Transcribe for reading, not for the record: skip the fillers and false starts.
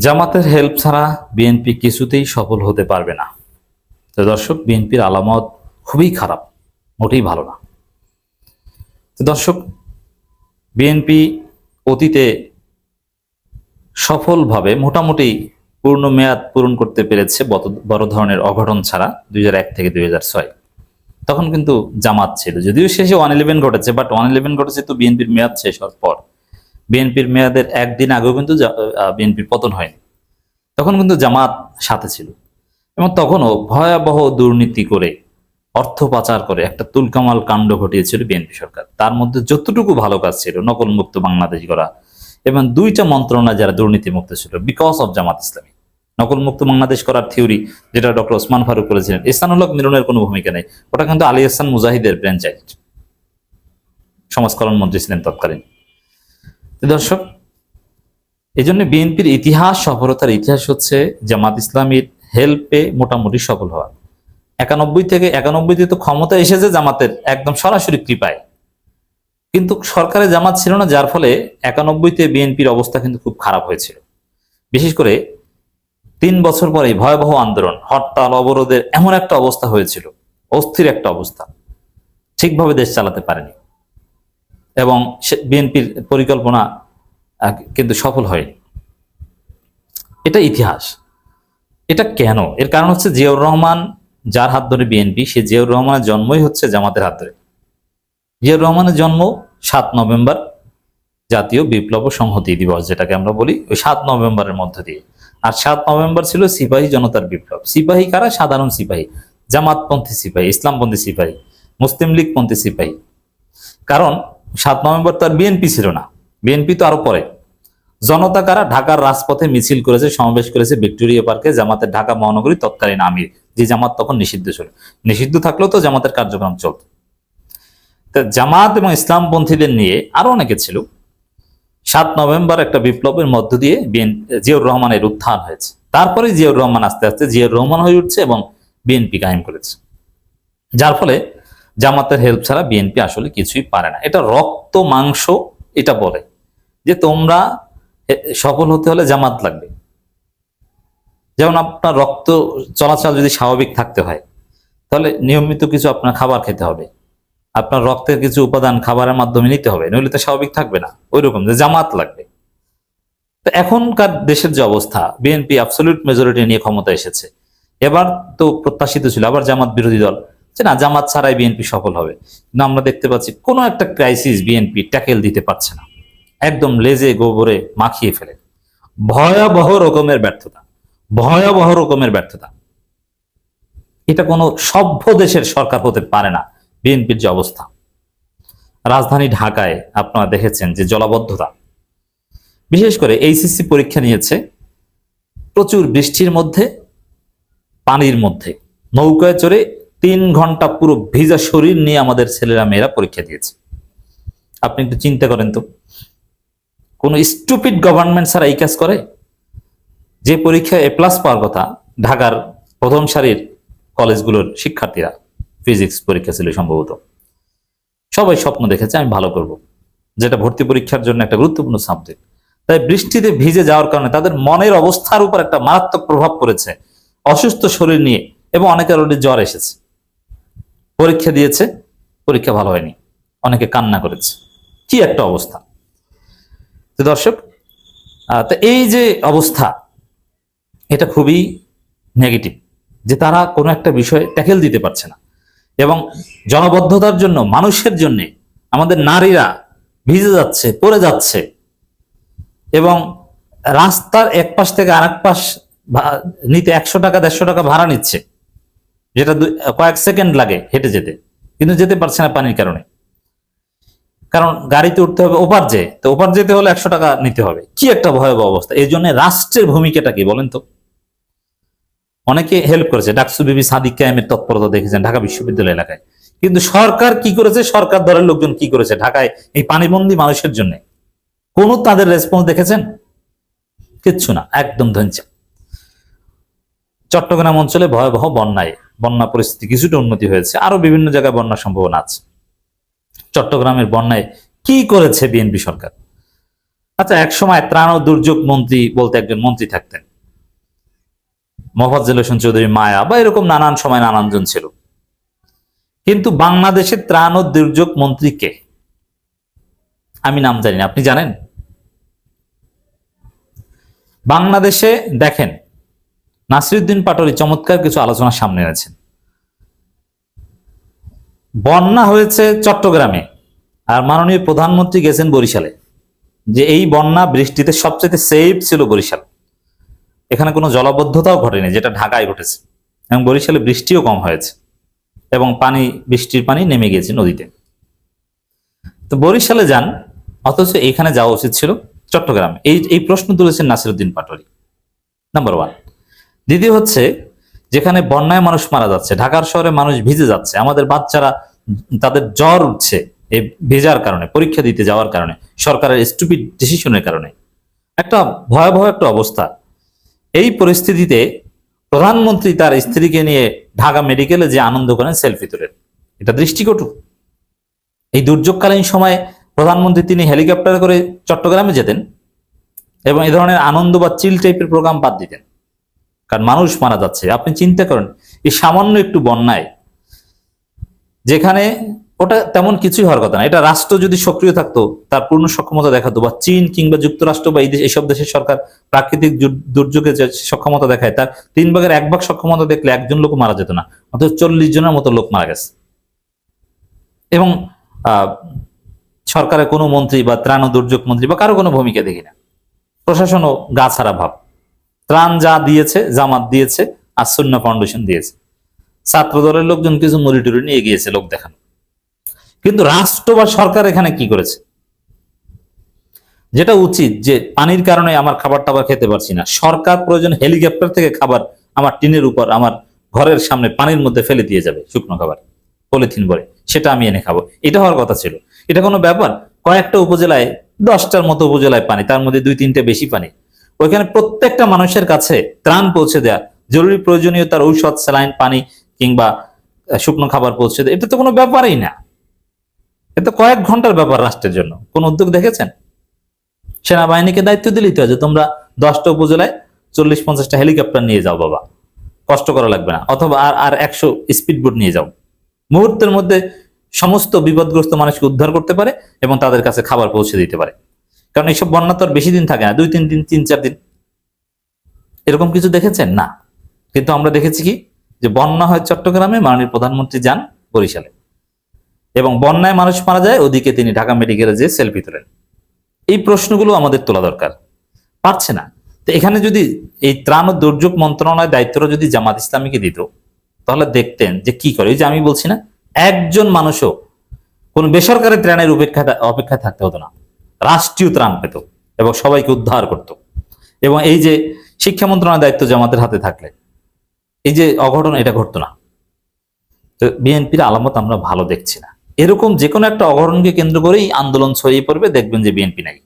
জামাতের হেল্প ছাড়া বিএনপি কিছুতেই সফল হতে পারবে না। তো দর্শক, বিএনপির আলামত খুবই খারাপ, মোটেই ভালো না। তো দর্শক, বিএনপি অতীতে সফলভাবে মোটামুটি পূর্ণ মেয়াদ পূরণ করতে পেরেছে বড় ধরনের অঘটন ছাড়া 2001 থেকে 2006। তখন কিন্তু জামাত ছিল, যদিও শেষে 111 ঘটেছে, বাট 111 ঘটেছে তো বিএনপির মেয়াদ শেষ হওয়ার পর। বিএনপির মেয়াদের একদিন আগেও কিন্তু বিএনপির পতন হয়নি, তখন কিন্তু জামাত সাথে ছিল। এবং তখনও ভয়াবহ দুর্নীতি করে, অর্থ পাচার করে একটা তুলকামাল কাণ্ড ঘটিয়েছিল বিএনপি সরকার। তার মধ্যে যতটুকু ভালো কাজ ছিল, নকল মুক্ত বাংলাদেশ গড়া, এবং 2টা মন্ত্রণালয় যারা দুর্নীতি মুক্ত ছিল বিকজ অফ জামাত ইসলামী। নকল মুক্ত বাংলাদেশ করার থিওরি যেটা ডক্টর ওসমান ফারুক করেছিলেন, ইহসানুল হক মিলনের কোনো ভূমিকা নেই, ওটা কিন্তু আলী আহসান মুজাহিদের ব্রেন চাইল্ড, সমাজ কল্যাণ মন্ত্রী ছিলেন তৎকালীন। দর্শক, এই জন্য বিএনপির ইতিহাস, সফলতার ইতিহাস হচ্ছে জামাত ইসলামীর হেল্পে মোটামুটি সফল হওয়া। 91 থেকে তো ক্ষমতা এসেছে জামাতের একদম সরাসরি কৃপায়, কিন্তু সরকারে জামাত ছিল না, যার ফলে 91-তে বিএনপির অবস্থা কিন্তু খুব খারাপ হয়েছিল। বিশেষ করে 3 বছর পরে ভয়াবহ আন্দোলন, হরতাল, অবরোধের এমন একটা অবস্থা হয়েছিল, অস্থির একটা অবস্থা, ঠিকভাবে দেশ চালাতে পারেনি। এবং বিএনপির পরিকল্পনা কিন্তু সফল হয়নি। এটা ইতিহাস। এটা কেন? এর কারণ হচ্ছে জিয়াউর রহমান, যার হাত ধরে বিএনপি, সে জিয়াউর রহমানের জন্মই হচ্ছে জামাতের হাত ধরে। জিয়াউর রহমানের জন্ম 7 নভেম্বর, জাতীয় বিপ্লব ও সংহতি দিবস যেটাকে আমরা বলি, ওই 7 নভেম্বরের মধ্য দিয়ে। আর 7 নভেম্বর ছিল সিপাহী জনতার বিপ্লব। সিপাহী কারা? সাধারণ সিপাহী, জামাতপন্থী সিপাহী, ইসলামপন্থী সিপাহী, মুসলিম লীগপন্থী সিপাহী। কারণ 7 নভেম্বর তো আর বিএনপি ছিল না, বিএনপি তো আরো পরে। জনতা কারা? ঢাকার রাজপথে মিছিল করেছে, সমাবেশ করেছে ভিক্টোরিয়া পার্কে জামাতের ঢাকা মহানগরী তৎকালীন আমির, যে জামাত তখন নিষিদ্ধ ছিল। নিষিদ্ধ থাকলেও তো জামাতের কার্যক্রম চলত। জামাত এবং ইসলামপন্থীদের নিয়ে আরো অনেকে ছিল। 7 নভেম্বর একটা বিপ্লবের মধ্য দিয়ে জিয়াউর রহমানের উত্থান হয়েছে। তারপরে জিয়াউর রহমান আস্তে আস্তে জিয়াউর রহমান হয়ে উঠছে এবং বিএনপি কায়েম করেছে। যার ফলে জামাতের হেল্প ছাড়া বিএনপি আসলে কিছুই পারে না। এটা রক্ত মাংস, এটা বলে যে তোমরা সফল হতে হলে জামাত লাগবে। যেমন আপনার রক্ত চলাচল যদি স্বাভাবিক থাকতে হয়, তাহলে নিয়মিত কিছু আপনার খাবার খেতে হবে, আপনার রক্তের কিছু উপাদান খাবারের মাধ্যমে নিতে হবে, নইলে তো স্বাভাবিক থাকবে না। ওই রকম যে জামাত লাগবে। তো এখনকার দেশের যে অবস্থা, বিএনপি অ্যাবসলিউট মেজরিটি নিয়ে ক্ষমতা এসেছে। এবার তো প্রত্যাশিত ছিল আবার জামাত বিরোধী দল যে না, জামাত ছাড়াই বিএনপি সফল হবে। কিন্তু আমরা দেখতে পাচ্ছি কোনো একটা ক্রাইসিস বিএনপি ট্যাকেল দিতে পারছে না, একদম লেজে গোবরে মাখিয়ে ফেলে। ভয়াবহ রকমের ব্যর্থতা, ভয়াবহ রকমের ব্যর্থতা। এটা কোনো সভ্য দেশের সরকার হতে পারে না। বিএনপির যে অবস্থা, রাজধানী ঢাকায় আপনারা দেখেছেন যে জলাবদ্ধতা, বিশেষ করে এইচএসসি পরীক্ষা নিয়েছে প্রচুর বৃষ্টির মধ্যে, পানির মধ্যে, নৌকায় চড়ে 3 ঘন্টা পুরো ভিজা শরীর নিয়ে আমাদের ছেলেরা মেয়েরা পরীক্ষা দিয়েছে। আপনি একটু চিন্তা করেন তো, কোন স্টুপিড গভর্নমেন্ট ছাড়া এই কাজ করে? যে পরীক্ষায় A+ পাওয়ার কথা, ঢাকার প্রথম সারির কলেজগুলোর শিক্ষার্থীরা, ফিজিক্স পরীক্ষা ছিল সম্ভবত, সবাই স্বপ্ন দেখেছে আমি ভালো করব, যেটা ভর্তি পরীক্ষার জন্য একটা গুরুত্বপূর্ণ সাবজেক্ট। তাই বৃষ্টিতে ভিজে যাওয়ার কারণে তাদের মনের অবস্থার উপর একটা মারাত্মক প্রভাব পড়েছে, অসুস্থ শরীর নিয়ে, এবং অনেকের অলরেডি জ্বর এসেছে। পরীক্ষা দিয়েছে, পরীক্ষা ভালো হয়নি, অনেকে কান্না করেছে। কি একটা অবস্থা! তো দর্শক, তো এই যে অবস্থা, এটা খুবই নেগেটিভ যে তারা কোনো একটা বিষয়ে ট্যাকেল দিতে পারছে না। এবং জনবদ্ধতার জন্য, মানুষের জন্য আমাদের নারীরা ভিজে যাচ্ছে, পড়ে যাচ্ছে, এবং রাস্তার এক পাশ থেকে আরেক পাশ নিতে 100 টাকা 150 টাকা ভাড়া নিচ্ছে, যেটা কয়েক সেকেন্ড লাগে হেঁটে যেতে, কিন্তু যেতে পারছে না পানির কারণে। কারণ গাড়িতে উঠতে হবে ওপার, তো ওপার যেতে হলে 100 টাকা নিতে হবে। কি একটা ভয়াবহ অবস্থা! এই জন্য রাষ্ট্রের ভূমিকাটা কি বলেন তো? অনেকে হেল্প করেছে, ডাকসু বিবি সাদিক কায়েমের তৎপরতা দেখেছেন ঢাকা বিশ্ববিদ্যালয় এলাকায়। কিন্তু সরকার কি করেছে, সরকার দলের লোকজন কি করেছে ঢাকায় এই পানিবন্দী মানুষের জন্য? কোন তাদের রেসপন্স দেখেছেন? কিচ্ছু না, একদম ধঞ্চা। চট্টগ্রাম অঞ্চলে ভয়াবহ বন্যা পরিস্থিতি কিছুটা উন্নতি হয়েছে, আরো বিভিন্ন জায়গায় বন্যার সম্ভাবনা আছে। চট্টগ্রামের বন্যায় কি করেছে বিএনপি সরকার? আচ্ছা, এক সময় ত্রাণ ও দুর্যোগ মন্ত্রী বলতে একজন মন্ত্রী থাকতেন, মোফাজ্জল হোসেন চৌধুরী মায়া বা এরকম নানান সময় নানানজন ছিল। কিন্তু বাংলাদেশের ত্রাণ ও দুর্যোগ মন্ত্রী কে? আমি নাম জানি না, আপনি জানেন? বাংলাদেশে দেখেন, নাসিরউদ্দিন পাটোয়ারী চমৎকার কিছু আলোচনা সামনে এনেছেন। বন্যা হয়েছে চট্টগ্রামে, আর মাননীয় প্রধানমন্ত্রী গেছেন বরিশালে, যে এই বন্যা বৃষ্টিতে সবচেয়ে সেফ ছিল বরিশাল। এখানে কোনো জলাবদ্ধতাও ঘটেনি, যেটা ঢাকায় ঘটেছে, এবং বরিশালে বৃষ্টিও কম হয়েছে এবং বৃষ্টির পানি নেমে গিয়েছে নদীতে। তো বরিশালে যান, অথচ এখানে যাওয়া উচিত ছিল চট্টগ্রামে। এই প্রশ্ন তুলেছেন নাসিরউদ্দিন পাটোয়ারী, নাম্বার ওয়ান। দ্বিতীয় হচ্ছে, যেখানে বন্যায় মানুষ মারা যাচ্ছে, ঢাকার শহরে মানুষ ভিজে যাচ্ছে, আমাদের বাচ্চারা তাদের জ্বর উঠছে এই ভেজার কারণে, পরীক্ষা দিতে যাওয়ার কারণে, সরকারের স্টুপিড ডিসিশনের কারণে, একটা ভয়াবহ একটা অবস্থা। এই পরিস্থিতিতে প্রধানমন্ত্রী তার স্ত্রীকে নিয়ে ঢাকা মেডিকেলে যে আনন্দ করেন, সেলফি তোলেন, এটা দৃষ্টিকটু। এই দুর্যোগকালীন সময়ে প্রধানমন্ত্রী তিনি হেলিকপ্টারে করে চট্টগ্রামে যেতেন এবং এই ধরনের আনন্দ বা চিল টাইপের প্রোগ্রাম বাদ দিতেন, কারণ মানুষ মারা যাচ্ছে। আপনি চিন্তা করেন, এই সামান্য একটু বন্যায়, যেখানে ওটা তেমন কিছুই হওয়ার কথা না, এটা রাষ্ট্র যদি সক্রিয় থাকতো, তার পূর্ণ সক্ষমতা দেখাতো, বা চীন কিংবা যুক্তরাষ্ট্র বা এইসব দেশের সরকার প্রাকৃতিক দুর্যোগে যে সক্ষমতা দেখায়, তার 1/3 সক্ষমতা দেখলে একজন লোক মারা যেত না, অথচ 40 জনের মতো লোক মারা গেছে। এবং সরকারের কোনো মন্ত্রী বা ত্রাণ ও দুর্যোগ মন্ত্রী বা কারো কোনো ভূমিকা দেখি না। প্রশাসনও গা ছাড়া ভাব। ত্রাণ যা দিয়েছে, জামাত দিয়েছে আর সুন্নাহ ফাউন্ডেশন দিয়েছে, ছাত্র দলের লোকজন কিছু মুড়ি টুড়ি নিয়ে গিয়েছে লোক দেখানো। কিন্তু রাষ্ট্র বা সরকার এখানে কি করেছে? যেটা উচিত, যে পানির কারণে আমার খাবার টাবার খেতে পারছি না, সরকার প্রয়োজন হেলিকপ্টার থেকে খাবার আমার টিনের উপর, আমার ঘরের সামনে পানির মধ্যে ফেলে দিয়ে যাবে, শুকনো খাবার পলিথিন ভরে, সেটা আমি এনে খাবো। এটা হওয়ার কথা ছিল। এটা কোনো ব্যাপার? কয়েকটা উপজেলায়, 10টার মতো উপজেলায় পানি, তার মধ্যে 2-3টে বেশি পানি, ওইখানে প্রত্যেকটা মানুষের কাছে ত্রাণ পৌঁছে দেয়া, জরুরি প্রয়োজনীয়তার ঔষধ, স্যালাইন, পানি কিংবা শুকনো খাবার পৌঁছে দেয়, এটা তো কোনো ব্যাপারই না। এটা কয়েক ঘন্টার ব্যাপার রাষ্ট্রের জন্য। কোন উদ্যোগ দেখেছেন? সেনাবাহিনীকে দায়িত্ব দিলেই তো, যে তোমরা 10টা উপজেলায় 40-50টা হেলিকপ্টার নিয়ে যাও বাবা, কষ্ট করা লাগবে না, অথবা আর 100 স্পিড বোট নিয়ে যাও, মুহূর্তের মধ্যে সমস্ত বিপদগ্রস্ত মানুষকে উদ্ধার করতে পারে এবং তাদের কাছে খাবার পৌঁছে দিতে পারে। কারণ এইসব বন্যা তো আর বেশি দিন থাকে না, 2-3 দিন, 3-4 দিন। এরকম কিছু দেখেছেন? না। কিন্তু আমরা দেখেছি কি, যে বন্যা হয় চট্টগ্রামে, মাননীয় প্রধানমন্ত্রী যান বরিশালে, এবং বন্যায় মানুষ মারা যায়, ওদিকে তিনি ঢাকা মেডিকেলে যেয়ে সেলফি তোলেন। এই প্রশ্নগুলো আমাদের তোলা দরকার, পারছে না। তো এখানে যদি এই ত্রাণ ও দুর্যোগ মন্ত্রণালয়ের দায়িত্বটা যদি জামাত ইসলামীকে দিত, তাহলে দেখতেন যে কি করে। এই যে আমি বলছি না, একজন মানুষও কোন বেসরকারি ত্রাণের অপেক্ষায় থাকতে হতো না, রাষ্ট্রীয় ত্রাণ পেত এবং সবাইকে উদ্ধার করত। এবং এই যে শিক্ষা মন্ত্রণালয়ের দায়িত্ব জামাতের হাতে থাকলে এই যে অঘটন, এটা ঘটতো না। তো বিএনপির আলামত আমরা ভালো দেখছি না। এরকম যে কোনো একটা অঘটনকে কেন্দ্র করেই আন্দোলন ছড়িয়ে পড়বে, দেখবেন যে বিএনপি নাই।